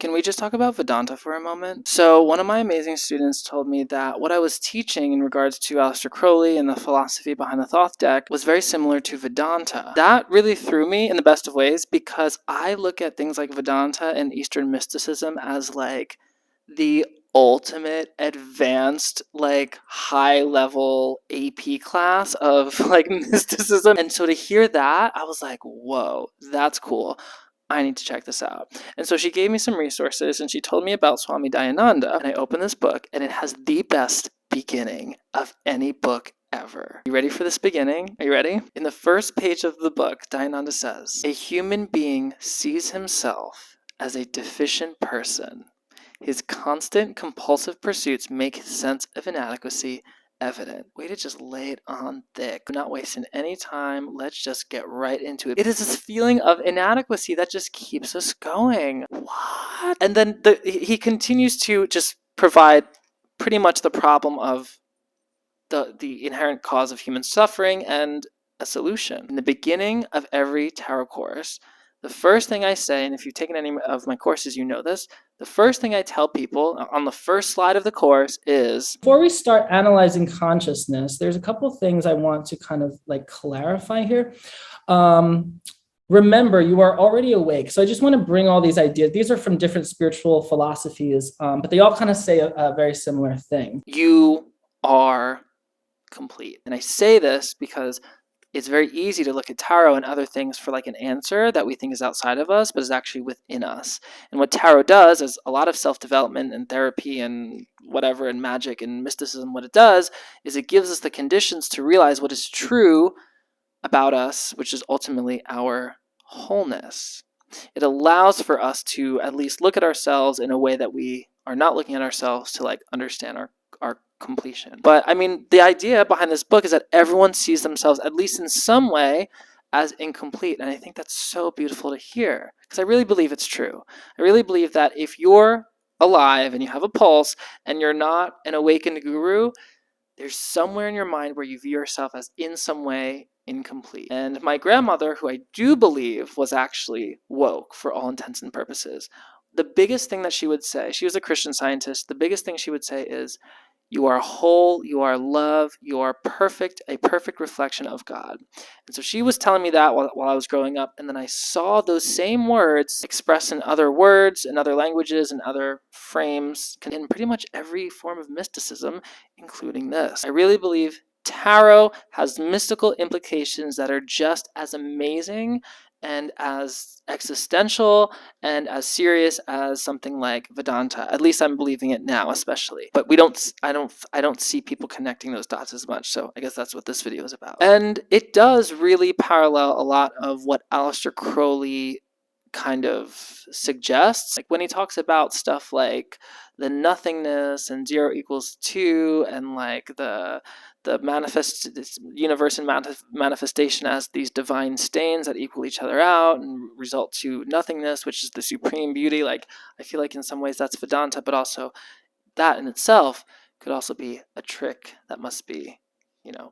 Can we just talk about Vedanta for a moment? So one of my amazing students told me that what I was teaching in regards to Aleister Crowley and the philosophy behind the Thoth deck was very similar to Vedanta. That really threw me in the best of ways because I look at things like Vedanta and Eastern mysticism as like the ultimate advanced, like high level AP class of like mysticism. And so to hear that, I was like, whoa, that's cool. I need to check this out. And so she gave me some resources and she told me about Swami Dayananda. And I opened this book and it has the best beginning of any book ever. You ready for this beginning? Are you ready? In the first page of the book, Dayananda says, "A human being sees himself as a deficient person. His constant compulsive pursuits make his sense of inadequacy evident." Way to just lay it on thick. We're not wasting any time. Let's just get right into it. It is this feeling of inadequacy that just keeps us going. What? And then he continues to just provide pretty much the problem of the inherent cause of human suffering and a solution. In the beginning of every tarot course, the first thing I say, and if you've taken any of my courses, you know this, the first thing I tell people on the first slide of the course is, before we start analyzing consciousness, there's a couple things I want to kind of like clarify here. Remember, you are already awake. So I just want to bring all these ideas. These are from different spiritual philosophies, but they all kind of say a very similar thing. You are complete. And I say this because it's very easy to look at tarot and other things for like an answer that we think is outside of us, but is actually within us. And what tarot does is a lot of self-development and therapy and whatever and magic and mysticism, what it does is it gives us the conditions to realize what is true about us, which is ultimately our wholeness. It allows for us to at least look at ourselves in a way that we are not looking at ourselves to like understand our completion. But I mean, the idea behind this book is that everyone sees themselves, at least in some way, as incomplete. And I think that's so beautiful to hear because I really believe it's true. I really believe that if you're alive and you have a pulse and you're not an awakened guru, there's somewhere in your mind where you view yourself as in some way incomplete. And my grandmother, who I do believe was actually woke for all intents and purposes, the biggest thing that she would say, she was a Christian Scientist, the biggest thing she would say is, "You are whole, you are love, you are perfect, a perfect reflection of God." And so she was telling me that while I was growing up, and then I saw those same words expressed in other words, in other languages, and other frames, in pretty much every form of mysticism, including this. I really believe tarot has mystical implications that are just as amazing and as existential and as serious as something like Vedanta. At least I'm believing it now, especially. But I don't see people connecting those dots as much. So I guess that's what this video is about. And it does really parallel a lot of what Aleister Crowley kind of suggests. Like when he talks about stuff like the nothingness and 0 equals 2 and like the universe and manifestation as these divine stains that equal each other out and result to nothingness, which is the supreme beauty. Like I feel like in some ways that's Vedanta, but also that in itself could also be a trick that must be,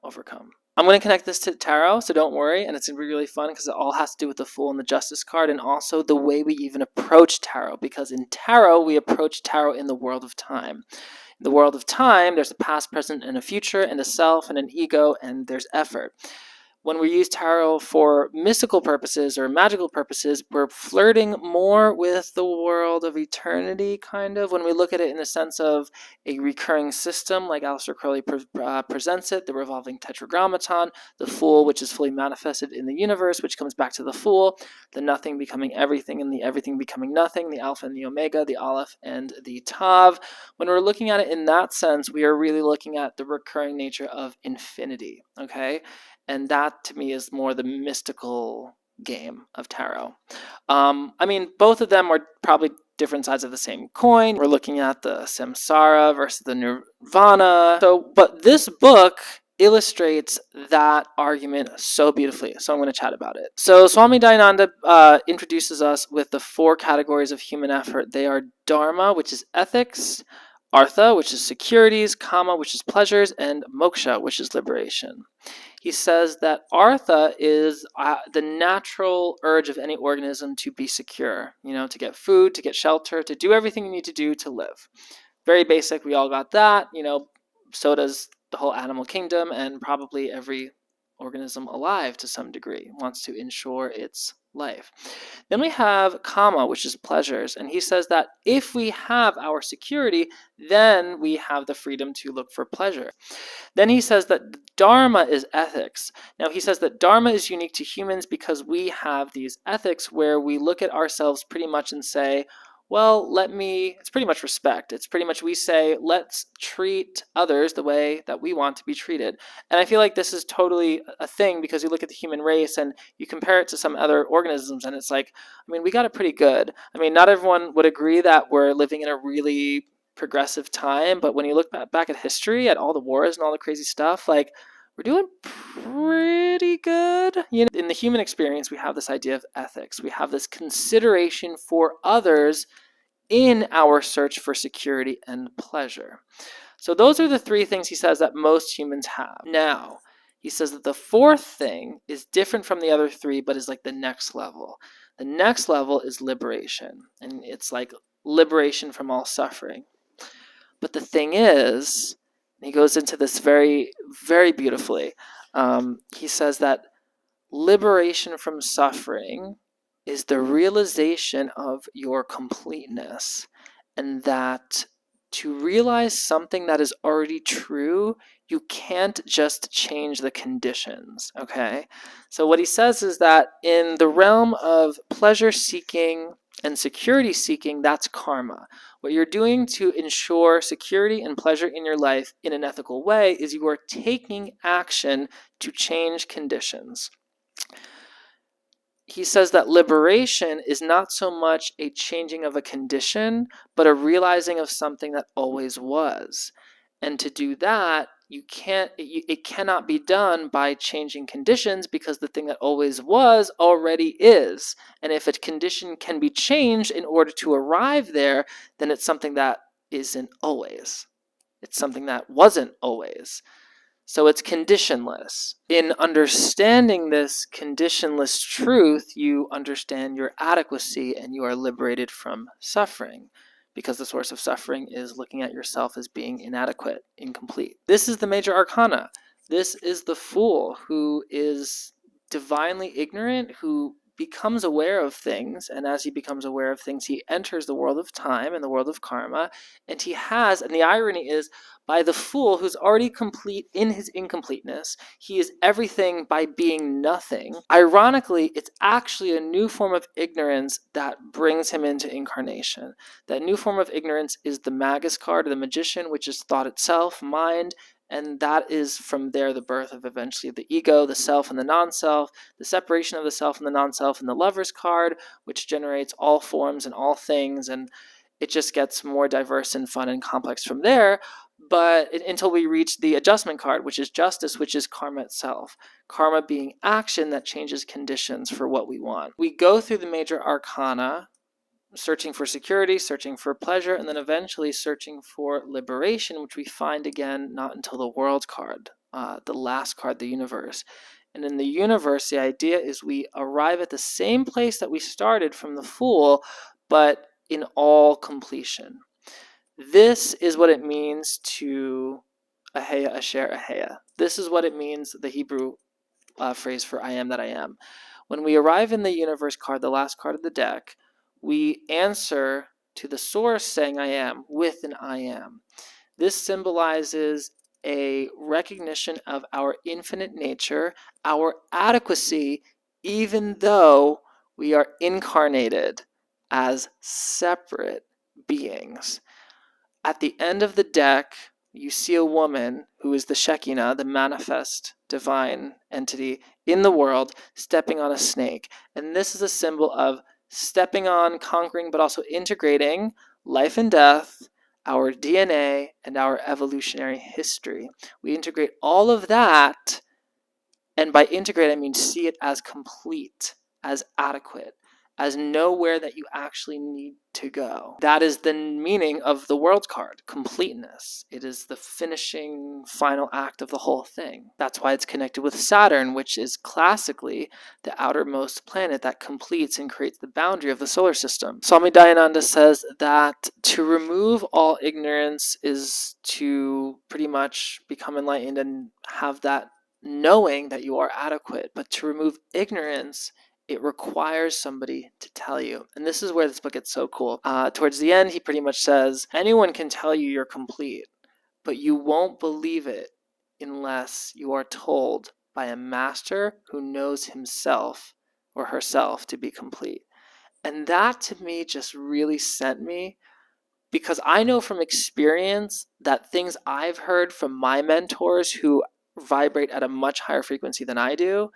overcome. I'm going to connect this to tarot, so don't worry, and it's going to be really fun because it all has to do with the Fool and the Justice card and also the way we even approach tarot, because in tarot, we approach tarot in the world of time. In the world of time, there's a past, present, and a future, and a self, and an ego, and there's effort. When we use tarot for mystical purposes or magical purposes, we're flirting more with the world of eternity, kind of. When we look at it in the sense of a recurring system, like Aleister Crowley presents it, the revolving tetragrammaton, the Fool, which is fully manifested in the universe, which comes back to the Fool, the nothing becoming everything and the everything becoming nothing, the Alpha and the Omega, the Aleph and the Tav. When we're looking at it in that sense, we are really looking at the recurring nature of infinity, okay? And that, to me, is more the mystical game of tarot. I mean, both of them are probably different sides of the same coin. We're looking at the samsara versus the nirvana. But this book illustrates that argument so beautifully. So I'm going to chat about it. So Swami Dayananda introduces us with the 4 categories of human effort. They are Dharma, which is ethics, Artha, which is securities, Kama, which is pleasures, and Moksha, which is liberation. He says that Artha is the natural urge of any organism to be secure, to get food, to get shelter, to do everything you need to do to live. Very basic, we all got that, so does the whole animal kingdom, and probably every organism alive to some degree wants to ensure its life. Then we have Kama, which is pleasures, and he says that if we have our security, then we have the freedom to look for pleasure. Then he says that Dharma is ethics. Now he says that Dharma is unique to humans because we have these ethics where we look at ourselves pretty much and say, well, it's pretty much respect. It's pretty much we say, let's treat others the way that we want to be treated. And I feel like this is totally a thing because you look at the human race and you compare it to some other organisms and it's like, we got it pretty good. Not everyone would agree that we're living in a really progressive time, but when you look back at history, at all the wars and all the crazy stuff, like, we're doing pretty good. In the human experience, we have this idea of ethics. We have this consideration for others in our search for security and pleasure. So those are the three things he says that most humans have. Now, he says that the fourth thing is different from the other three, but is like the next level. The next level is liberation, and it's like liberation from all suffering. But the thing is, he goes into this very, very beautifully. He says that liberation from suffering is the realization of your completeness, and that to realize something that is already true, you can't just change the conditions, okay? So what he says is that in the realm of pleasure seeking and security seeking, that's karma. What you're doing to ensure security and pleasure in your life in an ethical way is you are taking action to change conditions. He says that liberation is not so much a changing of a condition, but a realizing of something that always was. And to do that, it cannot be done by changing conditions because the thing that always was already is. And if a condition can be changed in order to arrive there, then it's something that isn't always. It's something that wasn't always. So it's conditionless. In understanding this conditionless truth, you understand your adequacy and you are liberated from suffering, because the source of suffering is looking at yourself as being inadequate, incomplete. This is the major arcana. This is the fool who is divinely ignorant, who becomes aware of things, and as he becomes aware of things, he enters the world of time and the world of karma, and the irony is, by the fool who's already complete in his incompleteness, he is everything by being nothing. Ironically, it's actually a new form of ignorance that brings him into incarnation. That new form of ignorance is the Magus card, the magician, which is thought itself, mind, and that is from there the birth of eventually the ego, the self and the non-self, the separation of the self and the non-self, and the Lover's card, which generates all forms and all things, and it just gets more diverse and fun and complex from there. But until we reach the Adjustment card, which is justice, which is karma itself. Karma being action that changes conditions for what we want. We go through the major arcana, searching for security, searching for pleasure, and then eventually searching for liberation, which we find again not until the World card, the last card, the universe. And in the universe, the idea is we arrive at the same place that we started from the Fool, but in all completion. This is what it means to Aheya, Asher, Aheya. This is what it means, the Hebrew phrase for I am that I am. When we arrive in the universe card, the last card of the deck, we answer to the source saying I am with an I am. This symbolizes a recognition of our infinite nature, our adequacy, even though we are incarnated as separate beings. At the end of the deck, you see a woman who is the Shekinah, the manifest divine entity in the world, stepping on a snake. And this is a symbol of stepping on, conquering, but also integrating life and death, our DNA, and our evolutionary history. We integrate all of that, and by integrate, I mean see it as complete, as adequate. as nowhere that you actually need to go. That is the meaning of the World card, completeness. It is the finishing final act of the whole thing. That's why it's connected with Saturn, which is classically the outermost planet that completes and creates the boundary of the solar system. Swami Dayananda says that to remove all ignorance is to pretty much become enlightened and have that knowing that you are adequate. But to remove ignorance, it requires somebody to tell you. And this is where this book gets so cool. Towards the end, he pretty much says, anyone can tell you you're complete, but you won't believe it unless you are told by a master who knows himself or herself to be complete. And that to me just really sent me, because I know from experience that things I've heard from my mentors who vibrate at a much higher frequency than I do,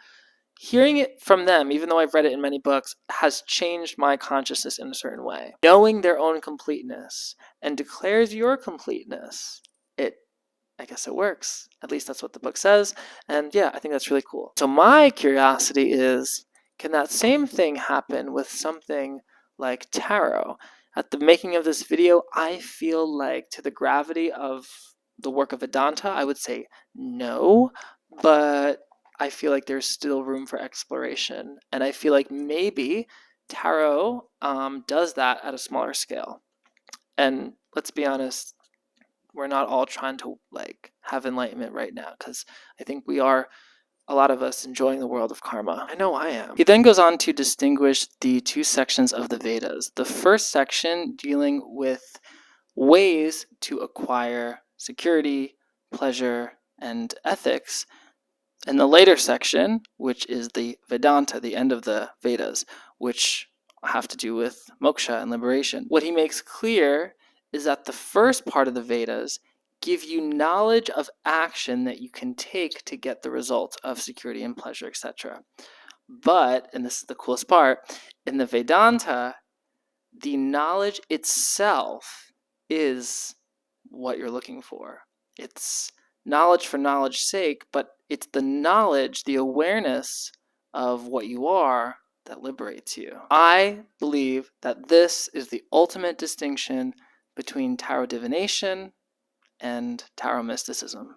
hearing it from them, even though I've read it in many books, has changed my consciousness in a certain way. Knowing their own completeness and declares your completeness, I guess it works. At least that's what the book says. And yeah, I think that's really cool. So my curiosity is, can that same thing happen with something like tarot? At the making of this video, I feel like to the gravity of the work of Vedanta, I would say no, but I feel like there's still room for exploration. And I feel like maybe tarot does that at a smaller scale. And let's be honest, we're not all trying to have enlightenment right now, because I think we are, a lot of us, enjoying the world of karma. I know I am. He then goes on to distinguish the two sections of the Vedas. The first section dealing with ways to acquire security, pleasure, and ethics. And the later section, which is the Vedanta, the end of the Vedas, which have to do with moksha and liberation. What he makes clear is that the first part of the Vedas give you knowledge of action that you can take to get the result of security and pleasure, etc. But, and this is the coolest part, in the Vedanta, the knowledge itself is what you're looking for. It's knowledge for knowledge's sake, but it's the knowledge, the awareness of what you are that liberates you. I believe that this is the ultimate distinction between tarot divination and tarot mysticism.